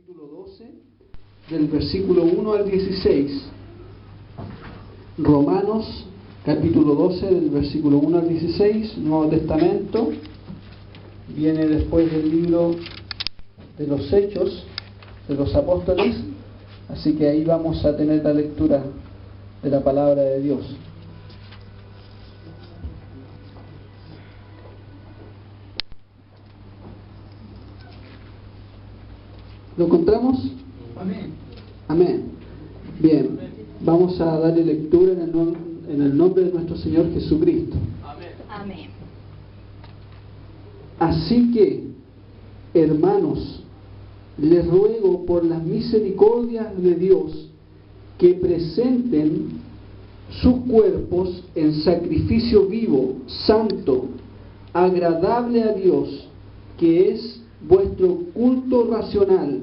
capítulo 12, del versículo 1 al 16. Romanos, capítulo 12, del versículo 1 al 16, Nuevo Testamento. Viene después del libro de los Hechos de los Apóstoles, así que ahí vamos a tener la lectura de la palabra de Dios. ¿Lo encontramos? Amén. Amén. Bien, vamos a darle lectura en el nombre de nuestro Señor Jesucristo. Amén. Amén. Así que, hermanos, les ruego por las misericordias de Dios que presenten sus cuerpos en sacrificio vivo, santo, agradable a Dios, que es vuestro culto racional.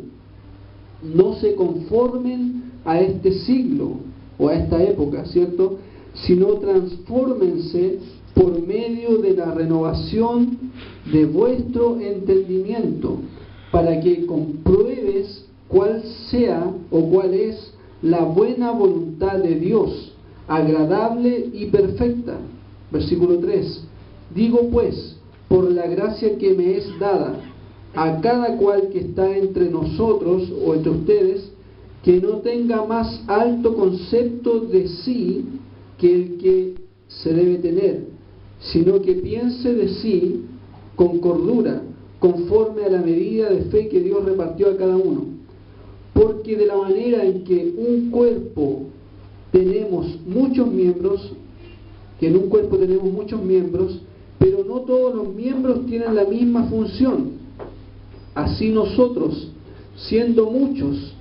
No se conformen a este siglo o a esta época, ¿cierto? Sino transfórmense por medio de la renovación de vuestro entendimiento, para que compruebes cuál sea o cuál es la buena voluntad de Dios, agradable y perfecta. Versículo 3. Digo pues, por la gracia que me es dada, a cada cual que está entre nosotros o entre ustedes, que no tenga más alto concepto de sí que el que se debe tener, sino que piense de sí con cordura, conforme a la medida de fe que Dios repartió a cada uno. Porque de la manera en que un cuerpo tenemos muchos miembros, pero no todos los miembros tienen la misma función. Así nosotros, siendo muchos,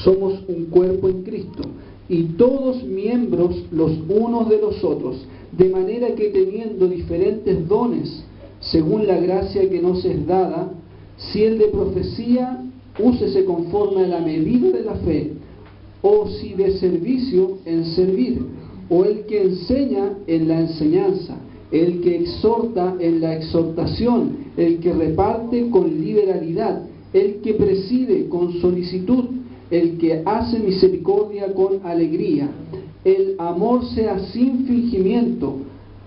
somos un cuerpo en Cristo, y todos miembros los unos de los otros, de manera que teniendo diferentes dones, según la gracia que nos es dada, si el de profecía, úsese conforme a la medida de la fe, o si de servicio, en servir, o el que enseña, en la enseñanza, el que exhorta, en la exhortación, el que reparte con liberalidad, el que preside con solicitud, el que hace misericordia con alegría. El amor sea sin fingimiento,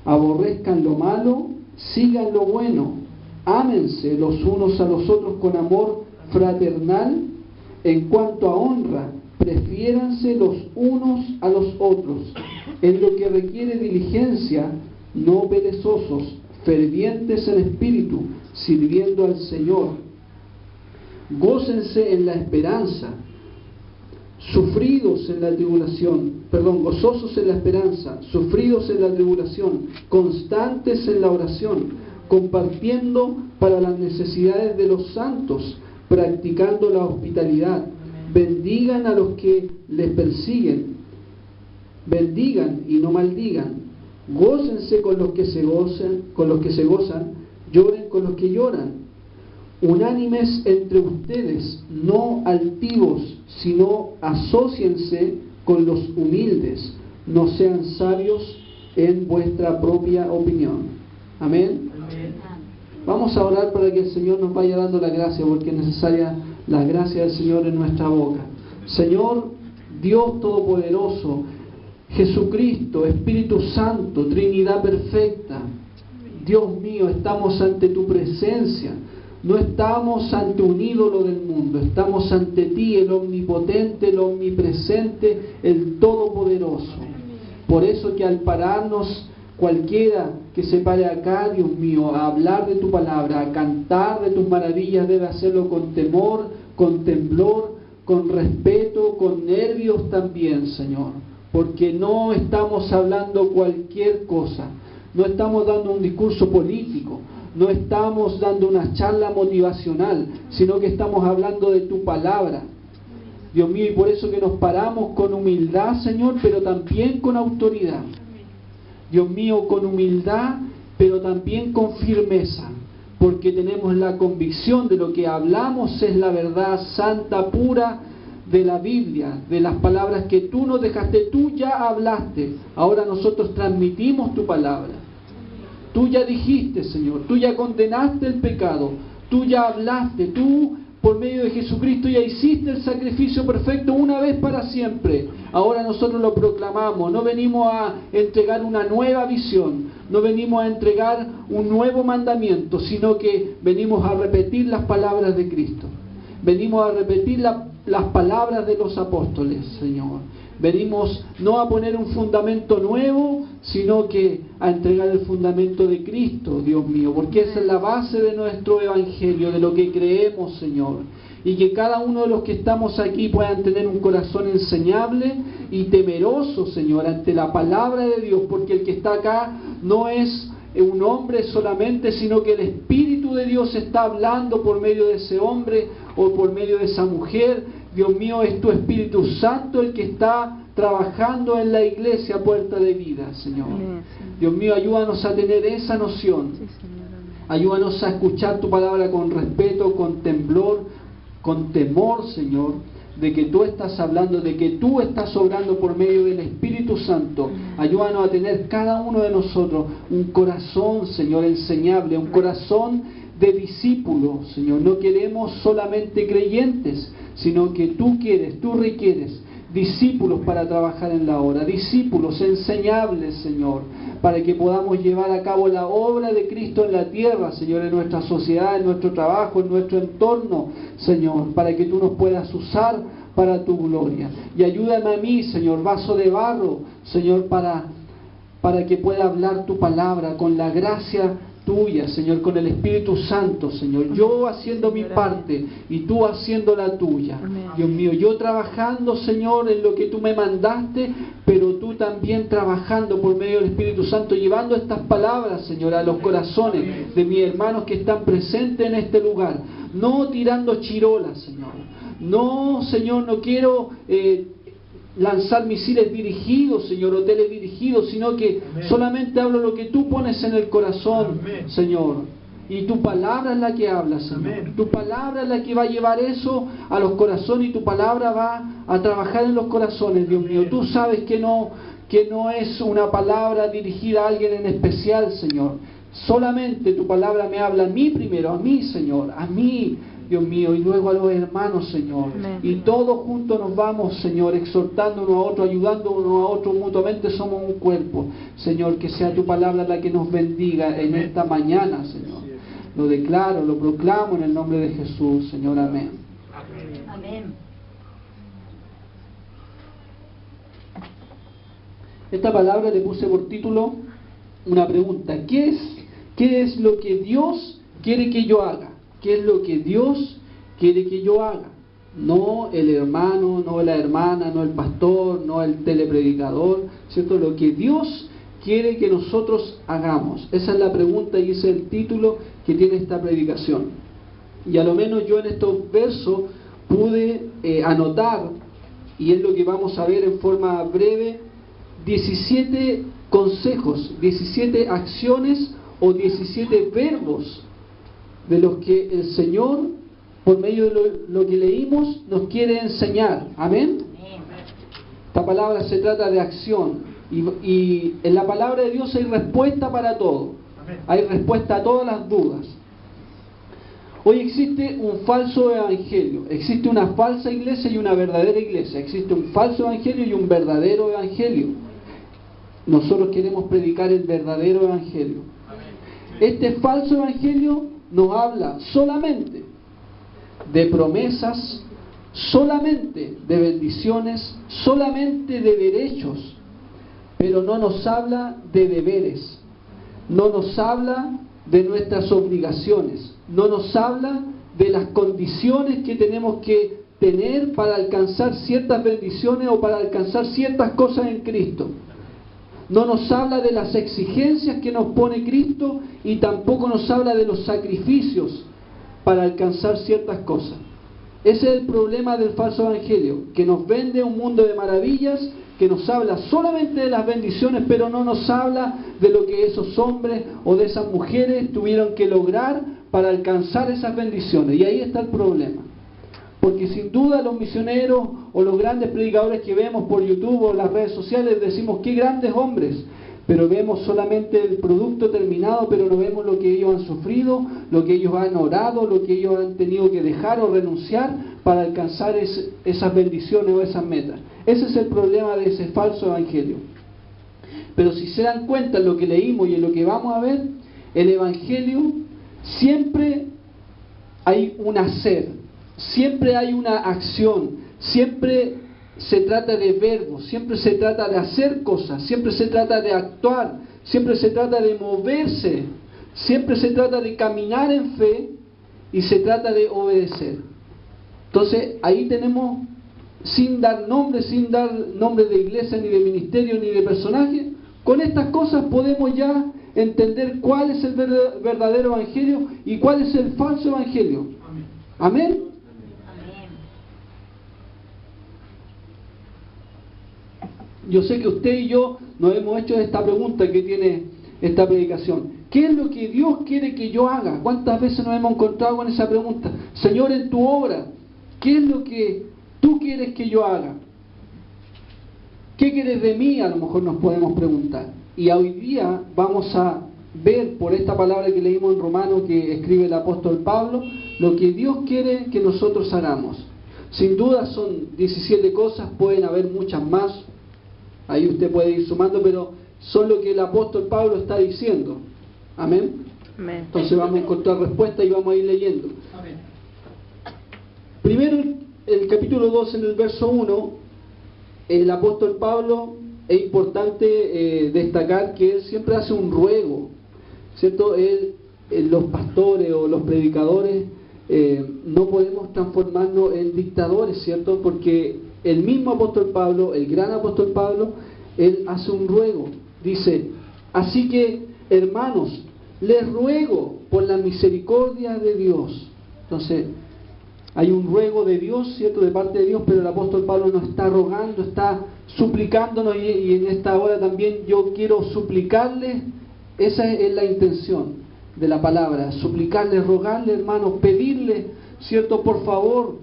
aborrezcan lo malo, sigan lo bueno, ámense los unos a los otros con amor fraternal. En cuanto a honra, prefiéranse los unos a los otros. En lo que requiere diligencia, no perezosos, fervientes en espíritu, sirviendo al Señor. Gócense en la esperanza, gozosos en la esperanza, sufridos en la tribulación, constantes en la oración, compartiendo para las necesidades de los santos, practicando la hospitalidad. Bendigan a los que les persiguen, bendigan y no maldigan. Gócense con los que se gozan, lloren con los que lloran. Unánimes entre ustedes, no altivos, sino asóciense con los humildes, no sean sabios en vuestra propia opinión. Amén. Amén. Vamos a orar para que el Señor nos vaya dando la gracia, porque es necesaria la gracia del Señor en nuestra boca. Señor, Dios Todopoderoso, Jesucristo, Espíritu Santo, Trinidad perfecta, Dios mío, estamos ante tu presencia. No estamos ante un ídolo del mundo, estamos ante ti, el omnipotente, el omnipresente, el todopoderoso. Por eso que al pararnos, cualquiera que se pare acá, Dios mío, a hablar de tu palabra, a cantar de tus maravillas, debe hacerlo con temor, con temblor, con respeto, con nervios también, Señor. Porque no estamos hablando cualquier cosa, no estamos dando un discurso político, no estamos dando una charla motivacional, sino que estamos hablando de tu palabra. Dios mío, y por eso que nos paramos con humildad, Señor, pero también con autoridad. Dios mío, con humildad, pero también con firmeza, porque tenemos la convicción de lo que hablamos es la verdad santa, pura de la Biblia, de las palabras que tú nos dejaste. Tú ya hablaste, ahora nosotros transmitimos tu palabra. Tú ya dijiste, Señor, tú ya condenaste el pecado, tú ya hablaste, tú por medio de Jesucristo ya hiciste el sacrificio perfecto una vez para siempre. Ahora nosotros lo proclamamos. No venimos a entregar una nueva visión, no venimos a entregar un nuevo mandamiento, sino que venimos a repetir las palabras de Cristo. Venimos a repetir las palabras de los apóstoles, Señor. Venimos no a poner un fundamento nuevo, sino que a entregar el fundamento de Cristo, Dios mío, porque esa es la base de nuestro evangelio, de lo que creemos, Señor. Y que cada uno de los que estamos aquí puedan tener un corazón enseñable y temeroso, Señor, ante la palabra de Dios, porque el que está acá no es un hombre solamente, sino que el Espíritu de Dios está hablando por medio de ese hombre o por medio de esa mujer. Dios mío, es tu Espíritu Santo el que está trabajando en la iglesia Puerta de Vida, Señor. Dios mío, ayúdanos a tener esa noción. Ayúdanos a escuchar tu palabra con respeto, con temblor, con temor, Señor, de que tú estás hablando, de que tú estás obrando por medio del Espíritu Santo. Ayúdanos a tener cada uno de nosotros un corazón, Señor, enseñable, un corazón de discípulos, Señor. No queremos solamente creyentes, sino que tú requieres discípulos para trabajar en la obra, discípulos enseñables, Señor, para que podamos llevar a cabo la obra de Cristo en la tierra, Señor, en nuestra sociedad, en nuestro trabajo, en nuestro entorno, Señor, para que tú nos puedas usar para tu gloria. Y ayúdame a mí, Señor, vaso de barro, Señor, para que pueda hablar tu palabra con la gracia tuya, Señor, con el Espíritu Santo, Señor. Yo haciendo mi parte y tú haciendo la tuya. Dios mío, yo trabajando, Señor, en lo que tú me mandaste, pero tú también trabajando por medio del Espíritu Santo, llevando estas palabras, Señor, a los corazones de mis hermanos que están presentes en este lugar. No tirando chirolas, Señor. No, Señor, no quiero lanzar misiles dirigidos, Señor, o teledirigidos, sino que solamente hablo lo que tú pones en el corazón, Señor. Y tu palabra es la que habla, Señor. Tu palabra es la que va a llevar eso a los corazones y tu palabra va a trabajar en los corazones, Dios mío. Tú sabes que no es una palabra dirigida a alguien en especial, Señor. Solamente tu palabra me habla a mí primero, a mí, Señor, a mí, Dios mío, y luego a los hermanos, Señor. Y todos juntos nos vamos, Señor, exhortándonos a otros, ayudándonos a otros mutuamente, somos un cuerpo. Señor, que sea tu palabra la que nos bendiga en esta mañana, Señor. Lo declaro, lo proclamo en el nombre de Jesús, Señor. Amén. Amén. Esta palabra le puse por título una pregunta. ¿Qué es lo que Dios quiere que yo haga? ¿Qué es lo que Dios quiere que yo haga? No el hermano, no la hermana, no el pastor, no el telepredicador, ¿cierto? Lo que Dios quiere que nosotros hagamos. Esa es la pregunta y ese es el título que tiene esta predicación. Y a lo menos yo en estos versos pude anotar, y es lo que vamos a ver en forma breve, 17 consejos, 17 acciones o 17 verbos de los que el Señor, por medio de lo que leímos, nos quiere enseñar. ¿Amén? Esta palabra se trata de acción. Y en la palabra de Dios hay respuesta para todo. Hay respuesta a todas las dudas. Hoy existe un falso evangelio. Existe una falsa iglesia y una verdadera iglesia. Existe un falso evangelio y un verdadero evangelio. Nosotros queremos predicar el verdadero evangelio. Este falso evangelio nos habla solamente de promesas, solamente de bendiciones, solamente de derechos, pero no nos habla de deberes, no nos habla de nuestras obligaciones, no nos habla de las condiciones que tenemos que tener para alcanzar ciertas bendiciones o para alcanzar ciertas cosas en Cristo. No nos habla de las exigencias que nos pone Cristo y tampoco nos habla de los sacrificios para alcanzar ciertas cosas. Ese es el problema del falso evangelio, que nos vende un mundo de maravillas, que nos habla solamente de las bendiciones, pero no nos habla de lo que esos hombres o de esas mujeres tuvieron que lograr para alcanzar esas bendiciones. Y ahí está el problema. Porque sin duda los misioneros o los grandes predicadores que vemos por YouTube o las redes sociales decimos qué grandes hombres, pero vemos solamente el producto terminado, pero no vemos lo que ellos han sufrido, lo que ellos han orado, lo que ellos han tenido que dejar o renunciar para alcanzar esas bendiciones o esas metas. Ese es el problema de ese falso evangelio. Pero si se dan cuenta en lo que leímos y en lo que vamos a ver, el evangelio siempre hay un hacer, siempre hay una acción, siempre se trata de verbos, siempre se trata de hacer cosas, siempre se trata de actuar, siempre se trata de moverse, siempre se trata de caminar en fe y se trata de obedecer. Entonces ahí tenemos, sin dar nombre de iglesia, ni de ministerio, ni de personaje, con estas cosas podemos ya entender cuál es el verdadero evangelio y cuál es el falso evangelio. Amén. Yo sé que usted y yo nos hemos hecho esta pregunta que tiene esta predicación. ¿Qué es lo que Dios quiere que yo haga? ¿Cuántas veces nos hemos encontrado con esa pregunta? Señor, en tu obra, ¿qué es lo que tú quieres que yo haga? ¿Qué quieres de mí? A lo mejor nos podemos preguntar. Y hoy día vamos a ver por esta palabra que leímos en Romanos que escribe el apóstol Pablo, lo que Dios quiere que nosotros hagamos. Sin duda son 17 cosas, pueden haber muchas más. Ahí usted puede ir sumando, pero son lo que el apóstol Pablo está diciendo. Amén. Amén. Entonces vamos a encontrar respuesta y vamos a ir leyendo. Amén. Primero, el capítulo 2, en el verso 1, el apóstol Pablo, es importante destacar que él siempre hace un ruego, ¿cierto? Los pastores o los predicadores no podemos transformarnos en dictadores, ¿cierto? Porque el mismo apóstol Pablo, el gran apóstol Pablo, él hace un ruego. Dice, así que, hermanos, les ruego por la misericordia de Dios. Entonces, hay un ruego de Dios, ¿cierto? De parte de Dios, pero el apóstol Pablo no está rogando, está suplicándonos, y en esta hora también yo quiero suplicarles. Esa es la intención de la palabra, suplicarles, rogarles, hermanos, pedirles, ¿cierto? Por favor,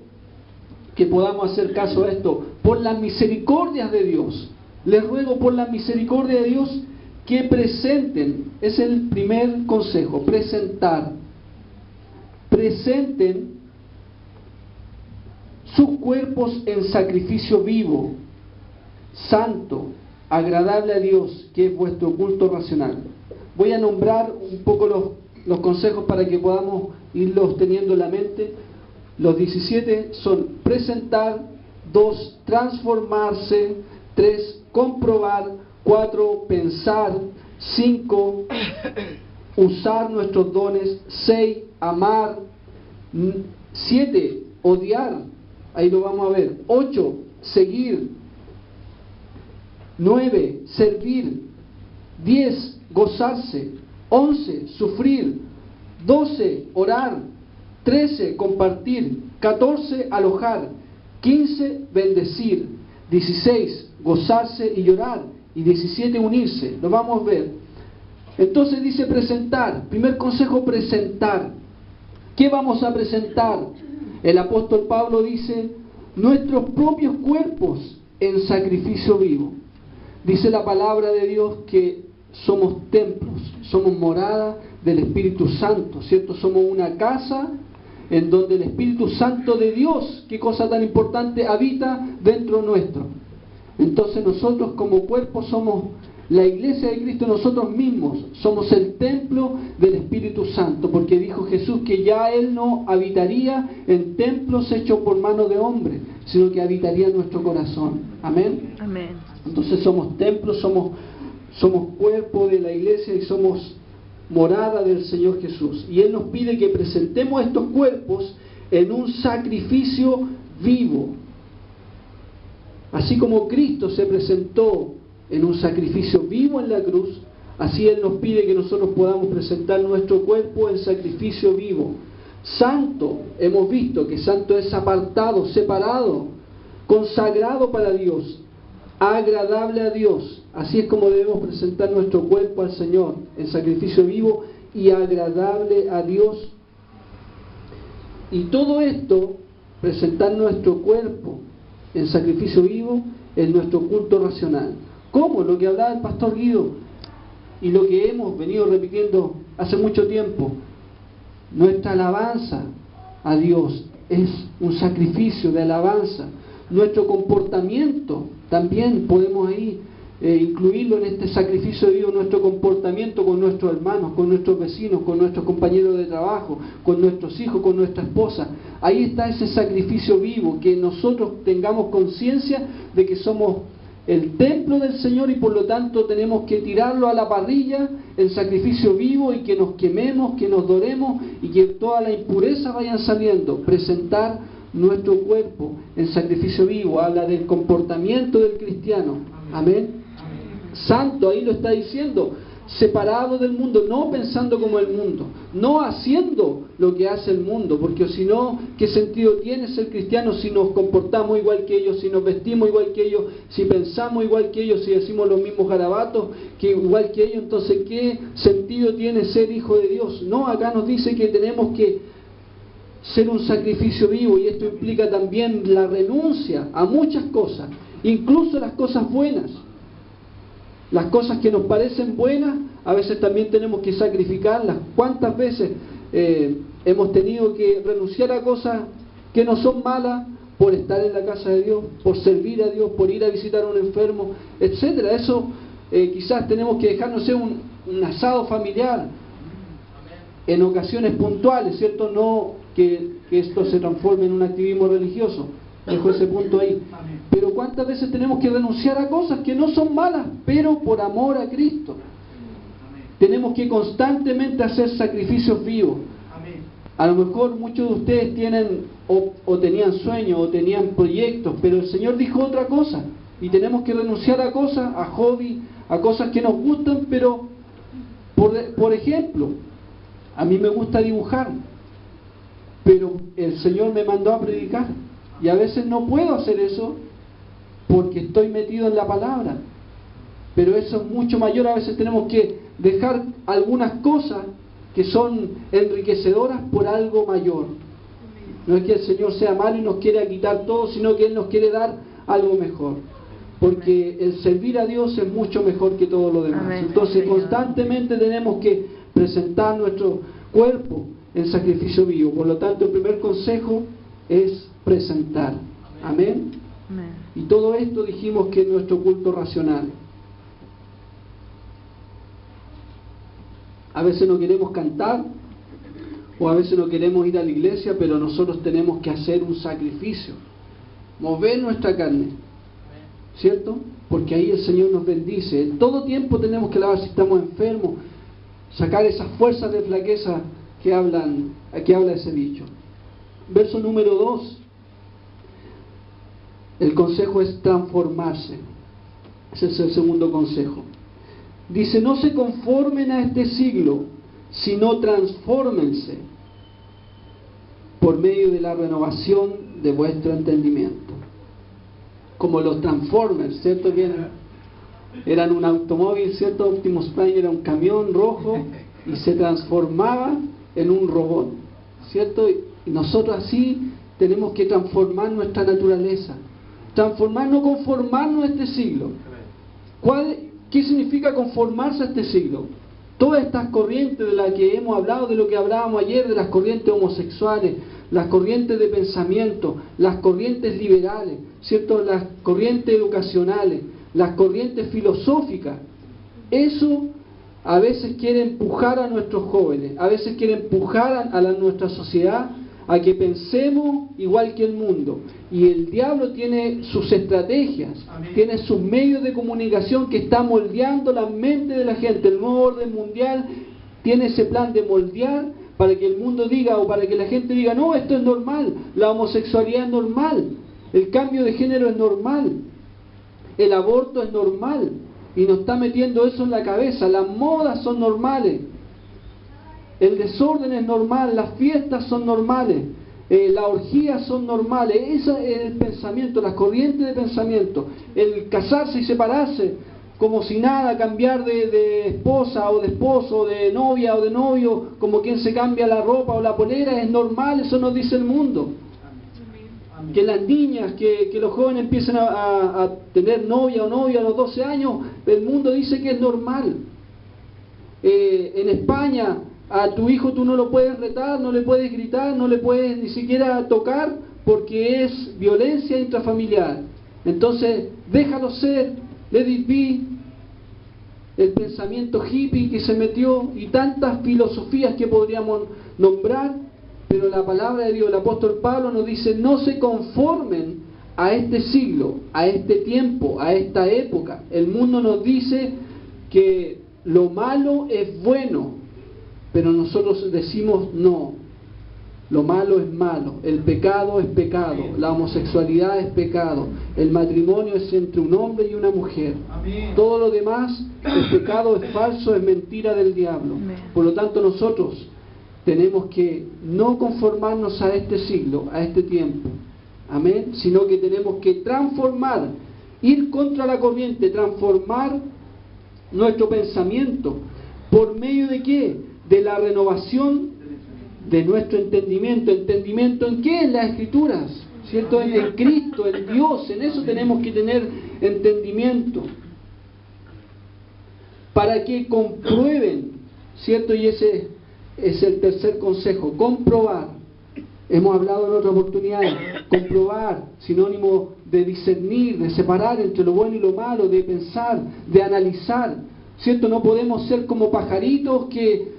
que podamos hacer caso a esto, por las misericordias de Dios. Les ruego por la misericordia de Dios que presenten, es el primer consejo, presentar. Presenten sus cuerpos en sacrificio vivo, santo, agradable a Dios, que es vuestro culto racional. Voy a nombrar un poco los consejos para que podamos irlos teniendo en la mente. Los 17 son presentar, 2, transformarse, 3, comprobar, 4, pensar, 5, usar nuestros dones, 6, amar, 7, odiar, ahí lo vamos a ver, 8, seguir, 9, servir, 10, gozarse, 11, sufrir, 12, orar, 13, compartir, 14, alojar, 15, bendecir, 16, gozarse y llorar, y 17, unirse. Lo vamos a ver. Entonces dice presentar. Primer consejo, presentar. ¿Qué vamos a presentar? El apóstol Pablo dice, nuestros propios cuerpos en sacrificio vivo. Dice la palabra de Dios que somos templos, somos morada del Espíritu Santo, ¿cierto? Somos una casa en donde el Espíritu Santo de Dios, qué cosa tan importante, habita dentro nuestro. Entonces nosotros como cuerpo somos la iglesia de Cristo, nosotros mismos somos el templo del Espíritu Santo, porque dijo Jesús que ya Él no habitaría en templos hechos por mano de hombre, sino que habitaría en nuestro corazón. Amén. Amén. Entonces somos templos, somos cuerpo de la iglesia y somos morada del Señor Jesús. Y Él nos pide que presentemos estos cuerpos en un sacrificio vivo. Así como Cristo se presentó en un sacrificio vivo en la cruz, así Él nos pide que nosotros podamos presentar nuestro cuerpo en sacrificio vivo. Santo, hemos visto que santo es apartado, separado, consagrado para Dios, agradable a Dios. Así es como debemos presentar nuestro cuerpo al Señor, en sacrificio vivo y agradable a Dios. Y todo esto, presentar nuestro cuerpo en sacrificio vivo, es nuestro culto racional. ¿Cómo? Lo que hablaba el pastor Guido, y lo que hemos venido repitiendo hace mucho tiempo, nuestra alabanza a Dios es un sacrificio de alabanza. Nuestro comportamiento también podemos ahí incluirlo en este sacrificio vivo, nuestro comportamiento con nuestros hermanos, con nuestros vecinos, con nuestros compañeros de trabajo, con nuestros hijos, con nuestra esposa. Ahí está ese sacrificio vivo, que nosotros tengamos conciencia de que somos el templo del Señor y por lo tanto tenemos que tirarlo a la parrilla, el sacrificio vivo, y que nos quememos, que nos doremos y que toda la impureza vayan saliendo. Presentar nuestro cuerpo en sacrificio vivo habla del comportamiento del cristiano. Amén. Santo, ahí lo está diciendo, separado del mundo, no pensando como el mundo, no haciendo lo que hace el mundo, porque si no, ¿qué sentido tiene ser cristiano si nos comportamos igual que ellos, si nos vestimos igual que ellos, si pensamos igual que ellos, si decimos los mismos garabatos que igual que ellos? Entonces, ¿qué sentido tiene ser hijo de Dios? No, acá nos dice que tenemos que ser un sacrificio vivo, y esto implica también la renuncia a muchas cosas, incluso las cosas buenas. Las cosas que nos parecen buenas, a veces también tenemos que sacrificarlas. ¿Cuántas veces hemos tenido que renunciar a cosas que no son malas por estar en la casa de Dios, por servir a Dios, por ir a visitar a un enfermo, etcétera? Eso quizás tenemos que dejarnos ser un asado familiar en ocasiones puntuales, ¿cierto? No que esto se transforme en un activismo religioso. Dejo ese punto ahí. Pero ¿cuántas veces tenemos que renunciar a cosas que no son malas, pero por amor a Cristo? Tenemos que constantemente hacer sacrificios vivos. A lo mejor muchos de ustedes tienen o tenían sueños o tenían proyectos, pero el Señor dijo otra cosa, y tenemos que renunciar a cosas, a hobbies, a cosas que nos gustan. Pero por ejemplo, a mí me gusta dibujar, pero el Señor me mandó a predicar, y a veces no puedo hacer eso porque estoy metido en la palabra. Pero eso es mucho mayor. A veces tenemos que dejar algunas cosas que son enriquecedoras por algo mayor. No es que el Señor sea malo y nos quiera quitar todo, sino que Él nos quiere dar algo mejor. Porque el servir a Dios es mucho mejor que todo lo demás. Amén. Entonces constantemente tenemos que presentar nuestro cuerpo en sacrificio vivo. Por lo tanto, el primer consejo es presentar. Amén. Amén. Y todo esto dijimos que es nuestro culto racional. A veces no queremos cantar, o a veces no queremos ir a la iglesia, pero nosotros tenemos que hacer un sacrificio, mover nuestra carne, ¿cierto? Porque ahí el Señor nos bendice. En todo tiempo tenemos que alabar si estamos enfermos, sacar esas fuerzas de flaqueza que habla ese dicho. Verso número 2. El consejo es transformarse. Ese es el segundo consejo. Dice, no se conformen a este siglo, sino transfórmense por medio de la renovación de vuestro entendimiento. Como los Transformers, ¿cierto? Que eran un automóvil, ¿cierto? Optimus Prime era un camión rojo y se transformaba en un robot, ¿cierto? Y nosotros así tenemos que transformar nuestra naturaleza. Transformar, no conformarnos a este siglo. ¿Qué significa conformarse a este siglo? Todas estas corrientes de las que hemos hablado, de lo que hablábamos ayer, de las corrientes homosexuales, las corrientes de pensamiento, las corrientes liberales, ¿cierto? Las corrientes educacionales, las corrientes filosóficas, eso a veces quiere empujar a nuestros jóvenes, a veces quiere empujar a nuestra sociedad a que pensemos igual que el mundo. Y el diablo tiene sus estrategias, tiene sus medios de comunicación que está moldeando la mente de la gente. El nuevo orden mundial tiene ese plan de moldear para que el mundo diga, o para que la gente diga, no, esto es normal, la homosexualidad es normal, el cambio de género es normal, el aborto es normal, y nos está metiendo eso en la cabeza. Las modas son normales, el desorden es normal, las fiestas son normales, las orgías son normales. Ese es el pensamiento, las corrientes de pensamiento. El casarse y separarse como si nada, cambiar de esposa o de esposo, de novia o de novio, como quien se cambia la ropa o la polera, es normal. Eso nos dice el mundo. Que las niñas, que los jóvenes empiecen a tener novia o novio a los 12 años, el mundo dice que es normal. en España a tu hijo tú no lo puedes retar, no le puedes gritar, no le puedes ni siquiera tocar porque es violencia intrafamiliar. Entonces, déjalo ser, let it be. El pensamiento hippie que se metió y tantas filosofías que podríamos nombrar, pero la palabra de Dios, el apóstol Pablo nos dice, no se conformen a este siglo, a este tiempo, a esta época. El mundo nos dice que lo malo es bueno, pero nosotros decimos no. Lo malo es malo, el pecado es pecado, la homosexualidad es pecado, el matrimonio es entre un hombre y una mujer. Todo lo demás es pecado, es falso, es mentira del diablo. Por lo tanto, nosotros tenemos que no conformarnos a este siglo, a este tiempo, amén, sino que tenemos que transformar, ir contra la corriente, transformar nuestro pensamiento. ¿Por medio de qué? De la renovación de nuestro entendimiento. ¿Entendimiento en qué? En las Escrituras, ¿cierto? En Cristo, en Dios, en eso tenemos que tener entendimiento. Para que comprueben, ¿cierto? Y ese es el tercer consejo, comprobar. Hemos hablado en otra oportunidad, comprobar, sinónimo de discernir, de separar entre lo bueno y lo malo, de pensar, de analizar, ¿cierto? No podemos ser como pajaritos que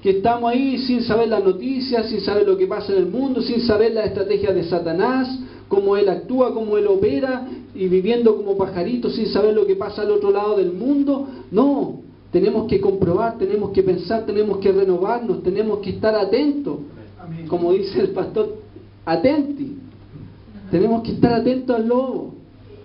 estamos ahí sin saber las noticias, sin saber lo que pasa en el mundo, sin saber las estrategias de Satanás, cómo él actúa, cómo él opera, y viviendo como pajaritos sin saber lo que pasa al otro lado del mundo. No, tenemos que comprobar, tenemos que pensar, tenemos que renovarnos, tenemos que estar atentos. Como dice el pastor, atenti. Tenemos que estar atentos al lobo.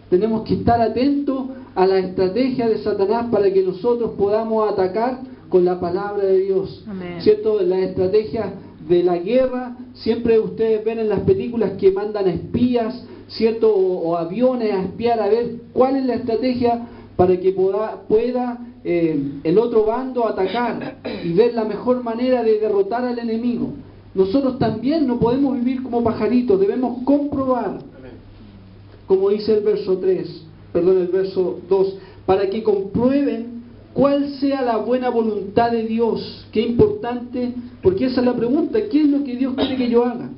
Tenemos que estar atentos a la estrategia de Satanás para que nosotros podamos atacar con la palabra de Dios. Amén. ¿Cierto? La estrategia de la guerra, siempre ustedes ven en las películas que mandan espías, ¿cierto? O aviones a espiar a ver cuál es la estrategia para que pueda el otro bando atacar y ver la mejor manera de derrotar al enemigo. Nosotros también no podemos vivir como pajaritos, debemos comprobar, como dice el verso 2, para que comprueben cuál sea la buena voluntad de Dios. Qué importante, porque esa es la pregunta, ¿qué es lo que Dios quiere que yo haga?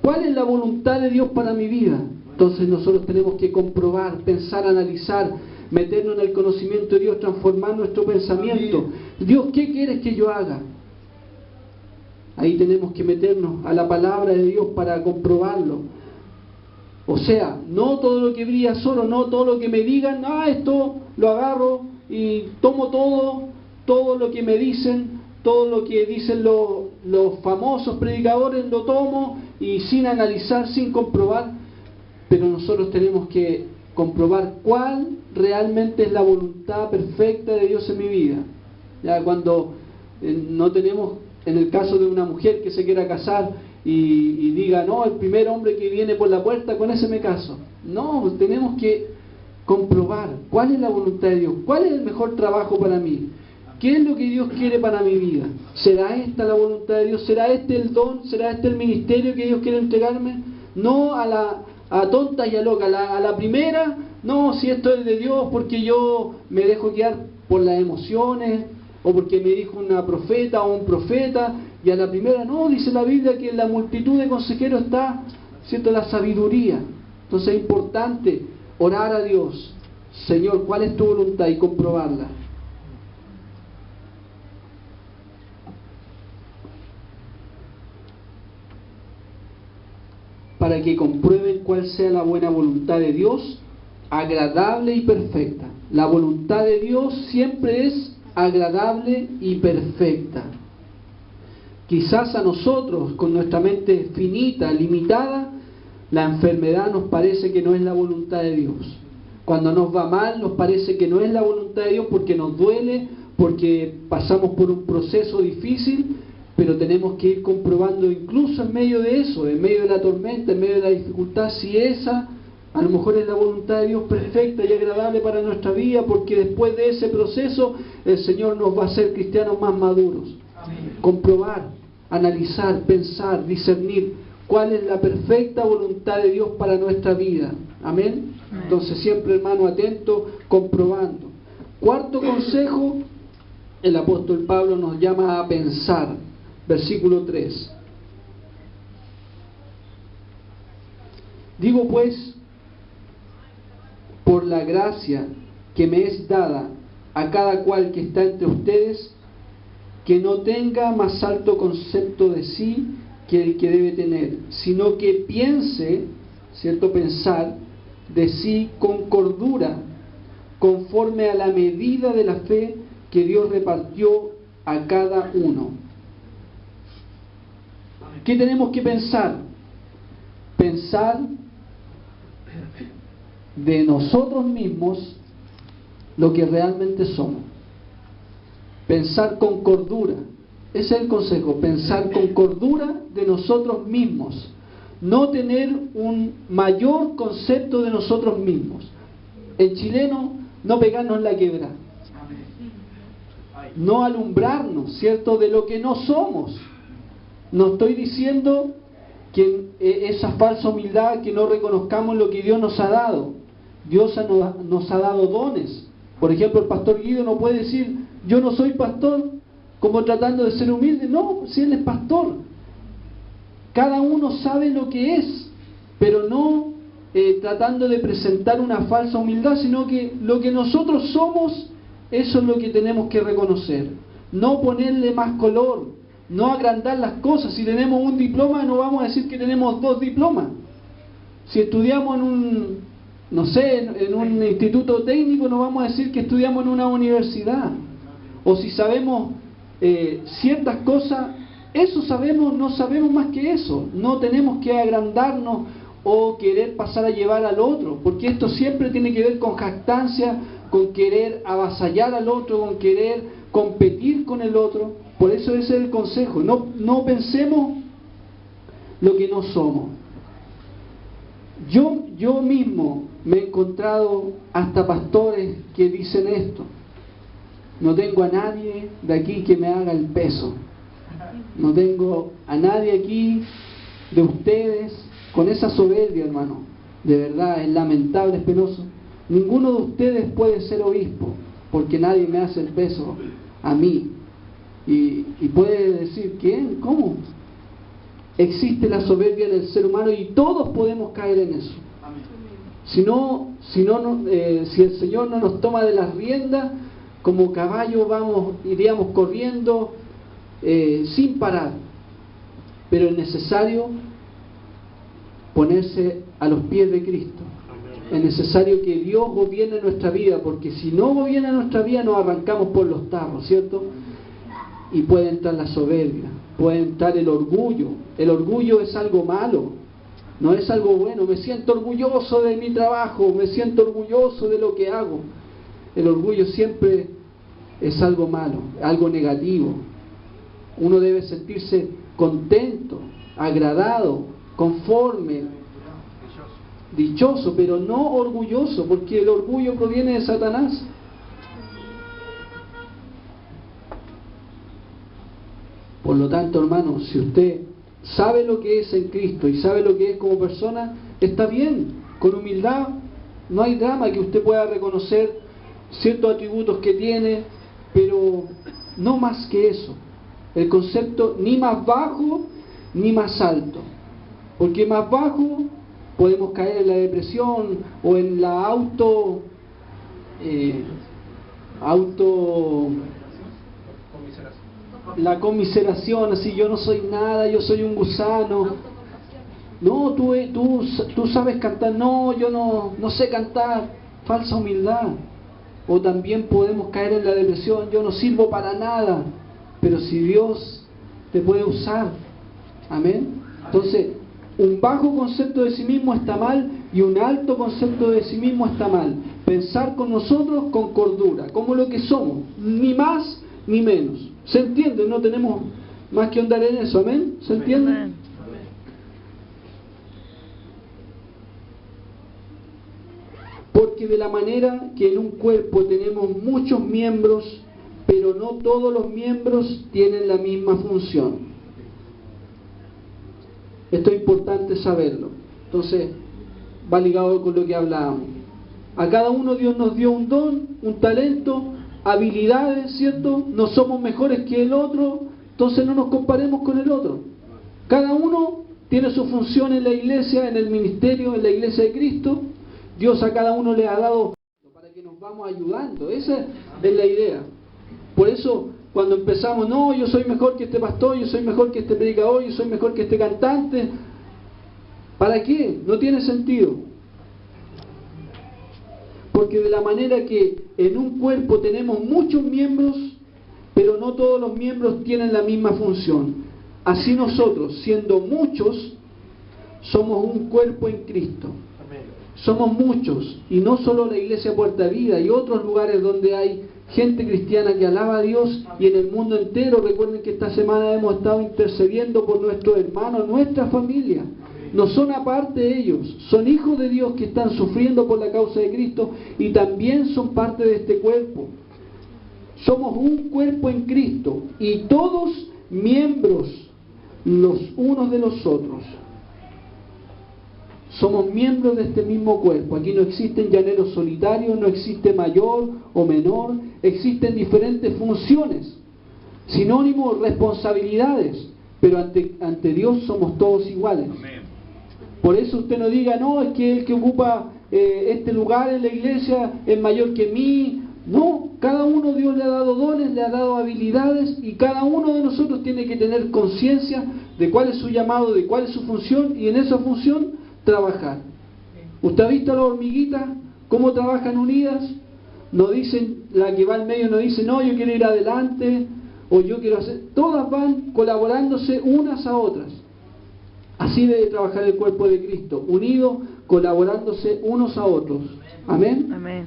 ¿Cuál es la voluntad de Dios para mi vida? Entonces nosotros tenemos que comprobar, pensar, analizar, meternos en el conocimiento de Dios, transformar nuestro pensamiento. Dios, ¿qué quieres que yo haga? Ahí tenemos que meternos a la palabra de Dios para comprobarlo. O sea, no todo lo que brilla solo, no todo lo que me digan, esto lo agarro y tomo todo lo que me dicen, todo lo que dicen los famosos predicadores lo tomo y sin analizar, sin comprobar. Pero nosotros tenemos que comprobar cuál realmente es la voluntad perfecta de Dios en mi vida. Ya cuando no tenemos, en el caso de una mujer que se quiera casar y diga, no, el primer hombre que viene por la puerta, con ese me caso. No, pues tenemos que comprobar cuál es la voluntad de Dios, cuál es el mejor trabajo para mí, qué es lo que Dios quiere para mi vida. ¿Será esta la voluntad de Dios? ¿Será este el don? ¿Será este el ministerio que Dios quiere entregarme? No a tontas y a locas, a la primera, no, si esto es de Dios porque yo me dejo guiar por las emociones o porque me dijo una profeta o un profeta, y a la primera no, dice la Biblia que en la multitud de consejeros está, ¿cierto?, la sabiduría. Entonces es importante orar a Dios, Señor, ¿cuál es tu voluntad? Y comprobarla. Para que comprueben cuál sea la buena voluntad de Dios, agradable y perfecta. La voluntad de Dios siempre es agradable y perfecta. Quizás a nosotros, con nuestra mente finita, limitada, la enfermedad nos parece que no es la voluntad de Dios. Cuando nos va mal, nos parece que no es la voluntad de Dios porque nos duele, porque pasamos por un proceso difícil, pero tenemos que ir comprobando incluso en medio de eso, en medio de la tormenta, en medio de la dificultad, si esa a lo mejor es la voluntad de Dios perfecta y agradable para nuestra vida, porque después de ese proceso el Señor nos va a hacer cristianos más maduros. Amén. Comprobar, analizar, pensar, discernir cuál es la perfecta voluntad de Dios para nuestra vida. Amén. Entonces siempre, hermano, atento, comprobando. Cuarto consejo, el apóstol Pablo nos llama a pensar. Versículo 3. Digo pues, por la gracia que me es dada a cada cual que está entre ustedes, que no tenga más alto concepto de sí que el que debe tener, sino que piense, ¿cierto? Pensar de sí con cordura, conforme a la medida de la fe que Dios repartió a cada uno. ¿Qué tenemos que pensar? Pensar de nosotros mismos lo que realmente somos. Pensar con cordura. Ese es el consejo, pensar con cordura de nosotros mismos. No tener un mayor concepto de nosotros mismos. En chileno, no pegarnos en la quebrada. No alumbrarnos, ¿cierto?, de lo que no somos. No estoy diciendo que esa falsa humildad, que no reconozcamos lo que Dios nos ha dado. Dios nos ha dado dones. Por ejemplo, el pastor Guido no puede decir, yo no soy pastor, como tratando de ser humilde. No, si él es pastor. Cada uno sabe lo que es, pero no tratando de presentar una falsa humildad, sino que lo que nosotros somos, eso es lo que tenemos que reconocer. No ponerle más color, no agrandar las cosas. Si tenemos un diploma, no vamos a decir que tenemos 2 diplomas. Si estudiamos en un, no sé, en un instituto técnico, no vamos a decir que estudiamos en una universidad. O si sabemos ciertas cosas, eso sabemos, no sabemos más que eso. No tenemos que agrandarnos o querer pasar a llevar al otro, porque esto siempre tiene que ver con jactancia, con querer avasallar al otro, con querer competir con el otro. Por eso ese es el consejo. No pensemos lo que no somos. Yo mismo me he encontrado hasta pastores que dicen esto: no tengo a nadie de aquí que me haga el peso. No tengo a nadie aquí de ustedes con esa soberbia, hermano. De verdad, es lamentable, es penoso. Ninguno de ustedes puede ser obispo, porque nadie me hace el peso a mí. Y puede decir, ¿quién? ¿Cómo? Existe la soberbia en el ser humano y todos podemos caer en eso. Si el Señor no nos toma de las riendas, como caballo iríamos corriendo sin parar. Pero es necesario ponerse a los pies de Cristo. Es necesario que Dios gobierne nuestra vida, porque si no gobierna nuestra vida nos arrancamos por los tarros, ¿cierto? Y puede entrar la soberbia, puede entrar el orgullo. El orgullo es algo malo, no es algo bueno. Me siento orgulloso de mi trabajo, me siento orgulloso de lo que hago. El orgullo siempre es algo malo, algo negativo. Uno debe sentirse contento, agradado, conforme, dichoso, pero no orgulloso, porque el orgullo proviene de Satanás. Por lo tanto, hermano, si usted sabe lo que es en Cristo y sabe lo que es como persona, está bien, con humildad, no hay drama, que usted pueda reconocer ciertos atributos que tiene, pero no más que eso. El concepto ni más bajo ni más alto, porque más bajo podemos caer en la depresión o en la la conmiseración, así, yo no soy nada, yo soy un gusano. No, tú sabes cantar. No, yo no sé cantar. Falsa humildad. O también podemos caer en la depresión, yo no sirvo para nada. Pero si Dios te puede usar, amén. Entonces, un bajo concepto de sí mismo está mal y un alto concepto de sí mismo está mal. Pensar con nosotros con cordura, como lo que somos, ni más ni menos. ¿Se entiende? No tenemos más que andar en eso, amén. ¿Se entiende? Amén. Porque de la manera que en un cuerpo tenemos muchos miembros, pero no todos los miembros tienen la misma función. Esto es importante saberlo. Entonces, va ligado con lo que hablábamos. A cada uno Dios nos dio un don, un talento, habilidades, ¿cierto? No somos mejores que el otro, entonces no nos comparemos con el otro. Cada uno tiene su función en la iglesia, en el ministerio, en la iglesia de Cristo. Dios a cada uno le ha dado para que nos vamos ayudando. Esa es la idea. Por eso, cuando empezamos, no, yo soy mejor que este pastor, yo soy mejor que este predicador, yo soy mejor que este cantante. ¿Para qué? No tiene sentido. Porque de la manera que en un cuerpo tenemos muchos miembros, pero no todos los miembros tienen la misma función. Así nosotros, siendo muchos, somos un cuerpo en Cristo. Somos muchos, y no solo la iglesia Puerta Vida, y otros lugares donde hay gente cristiana que alaba a Dios, y en el mundo entero. Recuerden que esta semana hemos estado intercediendo por nuestros hermanos, nuestra familia. No son aparte de ellos, son hijos de Dios que están sufriendo por la causa de Cristo y también son parte de este cuerpo. Somos un cuerpo en Cristo y todos miembros los unos de los otros. Somos miembros de este mismo cuerpo. Aquí no existen llaneros solitarios, no existe mayor o menor, existen diferentes funciones, sinónimos, responsabilidades, pero ante Dios somos todos iguales. Amén. Por eso usted no diga, no, es que el que ocupa este lugar en la iglesia es mayor que mí. No, cada uno Dios le ha dado dones, le ha dado habilidades, y cada uno de nosotros tiene que tener conciencia de cuál es su llamado, de cuál es su función, y en esa función trabajar. ¿Usted ha visto a las hormiguitas cómo trabajan unidas? No dicen, la que va al medio no dice, no, yo quiero ir adelante, o yo quiero hacer. Todas van colaborándose unas a otras. Así debe trabajar el cuerpo de Cristo, unido, colaborándose unos a otros. Amén. Amén.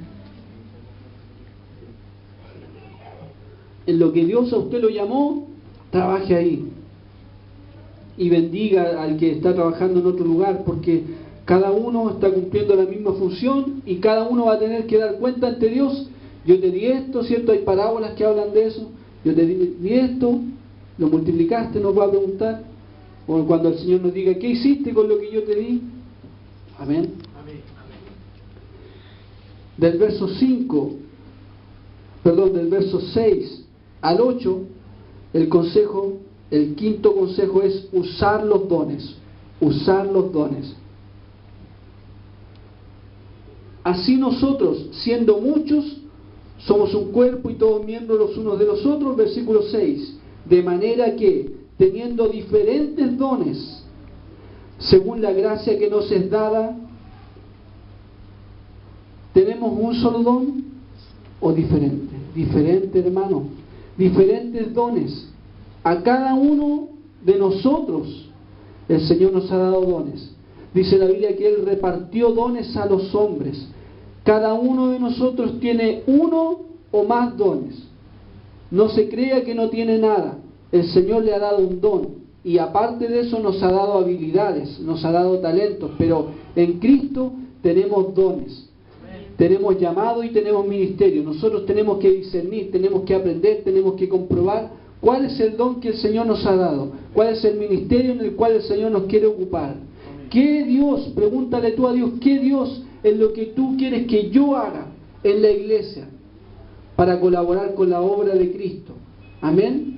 En lo que Dios a usted lo llamó, trabaje ahí. Y bendiga al que está trabajando en otro lugar, porque cada uno está cumpliendo la misma función y cada uno va a tener que dar cuenta ante Dios. Yo te di esto, ¿cierto? Hay parábolas que hablan de eso. Yo te di esto, lo multiplicaste, nos va a preguntar. O cuando el Señor nos diga, ¿qué hiciste con lo que yo te di? Amén. Del verso 6 al 8, el quinto consejo es usar los dones. Usar los dones. Así nosotros, siendo muchos, somos un cuerpo y todos miembros los unos de los otros. Versículo 6. De manera que, teniendo diferentes dones, según la gracia que nos es dada, ¿tenemos un solo don o diferente? Diferente, hermano. Diferentes dones. A cada uno de nosotros el Señor nos ha dado dones. Dice la Biblia que Él repartió dones a los hombres. Cada uno de nosotros tiene uno o más dones. No se crea que no tiene nada. El Señor le ha dado un don, y aparte de eso nos ha dado habilidades, nos ha dado talentos, pero en Cristo tenemos dones, tenemos llamado y tenemos ministerio. Nosotros tenemos que discernir, tenemos que aprender, tenemos que comprobar cuál es el don que el Señor nos ha dado, cuál es el ministerio en el cual el Señor nos quiere ocupar. ¿Qué Dios, pregúntale tú a Dios, qué Dios es lo que tú quieres que yo haga en la iglesia para colaborar con la obra de Cristo? Amén.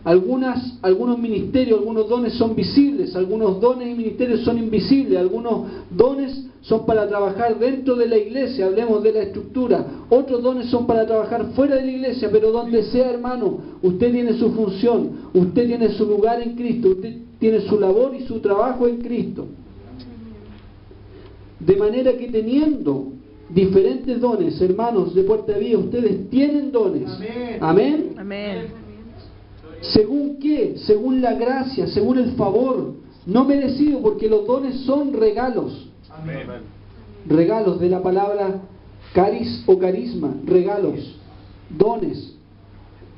Algunos ministerios, algunos dones son visibles, algunos dones y ministerios son invisibles, algunos dones son para trabajar dentro de la iglesia, hablemos de la estructura, otros dones son para trabajar fuera de la iglesia, pero donde sea, hermano, usted tiene su función, usted tiene su lugar en Cristo, usted tiene su labor y su trabajo en Cristo. De manera que teniendo diferentes dones, hermanos de Puerta Vida, ustedes tienen dones. Amén. Amén. Amén. ¿Según qué? Según la gracia, según el favor, no merecido, porque los dones son regalos. Amén. Regalos de la palabra caris o carisma, regalos, dones,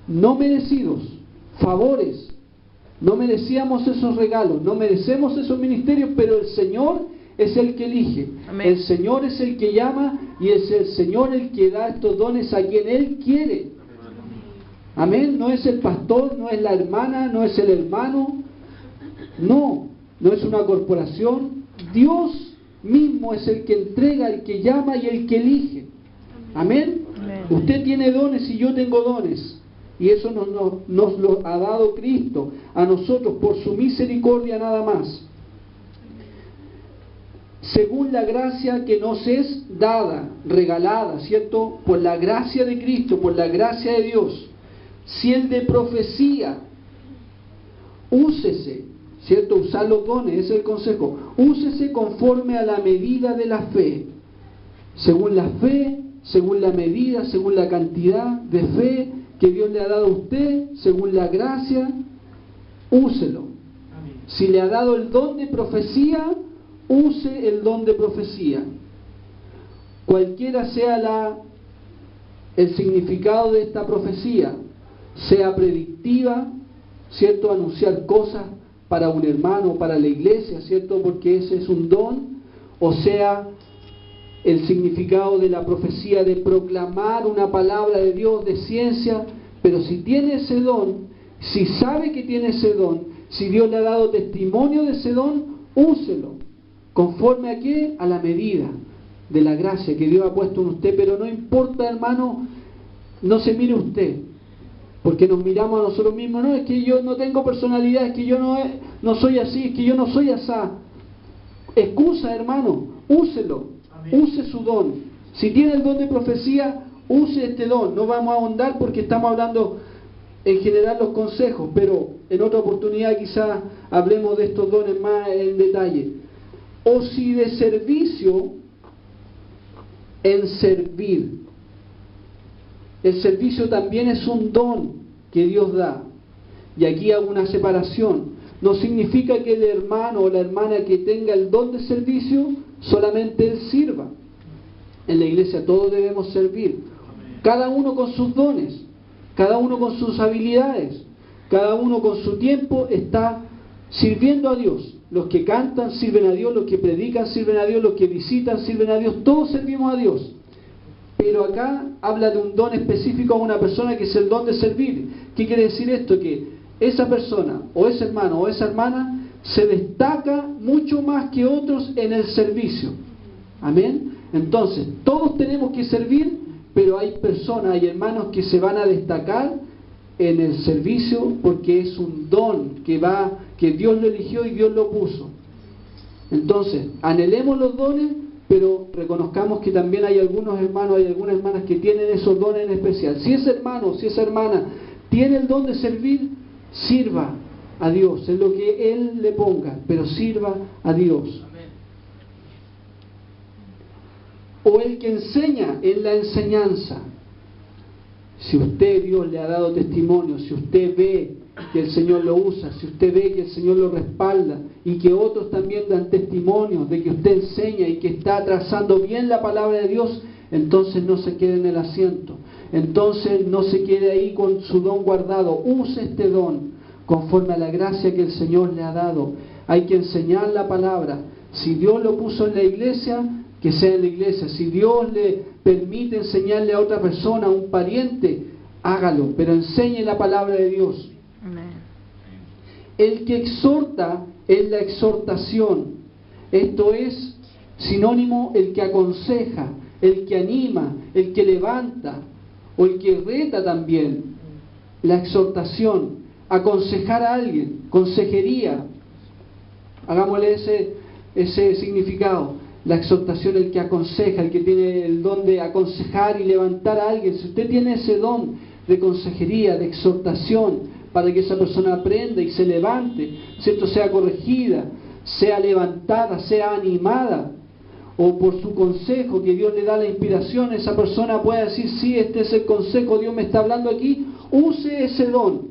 no merecidos, favores. No merecíamos esos regalos, no merecemos esos ministerios, pero el Señor es el que elige. Amén. El Señor es el que llama y es el Señor el que da estos dones a quien Él quiere. Amén. No es el pastor, no es la hermana, no es el hermano, no es una corporación. Dios mismo es el que entrega, el que llama y el que elige. Amén. Usted tiene dones y yo tengo dones. Y eso nos lo ha dado Cristo a nosotros por su misericordia nada más. Según la gracia que nos es dada, regalada, ¿cierto? Por la gracia de Cristo, por la gracia de Dios. Si el de profecía, úsese, ¿cierto? Usar los dones, ese es el consejo. Úsese conforme a la medida de la fe. Según la fe, según la medida, según la cantidad de fe que Dios le ha dado a usted, según la gracia, úselo. Amén. Si le ha dado el don de profecía, use el don de profecía. Cualquiera sea el significado de esta profecía, sea predictiva, ¿cierto? Anunciar cosas para un hermano, para la iglesia, ¿cierto? Porque ese es un don, o sea, el significado de la profecía de proclamar una palabra de Dios, de ciencia, pero si tiene ese don, si sabe que tiene ese don, si Dios le ha dado testimonio de ese don, úselo. ¿Conforme a qué? A la medida de la gracia que Dios ha puesto en usted. Pero no importa, hermano, no se mire usted, porque nos miramos a nosotros mismos. No, es que yo no tengo personalidad, es que yo no soy así, es que yo no soy asá. Excusa, hermano, úselo. Use su don. Si tiene el don de profecía, use este don. No vamos a ahondar porque estamos hablando en general los consejos, pero en otra oportunidad quizás hablemos de estos dones más en detalle. O si de servicio, en servir. El servicio también es un don que Dios da. Y aquí hago una separación. No significa que el hermano o la hermana que tenga el don de servicio solamente él sirva. En la iglesia todos debemos servir, cada uno con sus dones, cada uno con sus habilidades, cada uno con su tiempo está sirviendo a Dios. Los que cantan sirven a Dios, los que predican sirven a Dios, los que visitan sirven a Dios, todos servimos a Dios. Pero acá habla de un don específico a una persona que es el don de servir. ¿Qué quiere decir esto? Que esa persona o ese hermano o esa hermana se destaca mucho más que otros en el servicio. Amén. Entonces, todos tenemos que servir, pero hay personas, hay hermanos que se van a destacar en el servicio porque es un don que Dios lo eligió y Dios lo puso. Entonces, anhelemos los dones, pero reconozcamos que también hay algunos hermanos, hay algunas hermanas que tienen esos dones en especial. Si ese hermano, si esa hermana tiene el don de servir, sirva a Dios, en lo que Él le ponga, pero sirva a Dios. Amén. O el que enseña en la enseñanza. Si usted, Dios le ha dado testimonio, si usted ve que el Señor lo usa, si usted ve que el Señor lo respalda y que otros también dan testimonio de que usted enseña y que está trazando bien la palabra de Dios, entonces no se quede en el asiento, entonces no se quede ahí con su don guardado. Use este don conforme a la gracia que el Señor le ha dado. Hay que enseñar la palabra. Si Dios lo puso en la iglesia, que sea en la iglesia. Si Dios le permite enseñarle a otra persona, a un pariente, hágalo, pero enseñe la palabra de Dios. Amén. El que exhorta es la exhortación. Esto es sinónimo el que aconseja, el que anima, el que levanta, o el que reta también. La exhortación, aconsejar a alguien, consejería. Hagámosle ese significado. La exhortación, el que aconseja, el que tiene el don de aconsejar y levantar a alguien. Si usted tiene ese don de consejería, de exhortación, para que esa persona aprenda y se levante, ¿cierto? Sea corregida, sea levantada, sea animada, o por su consejo que Dios le da la inspiración, esa persona puede decir, sí, este es el consejo, Dios me está hablando aquí. Use ese don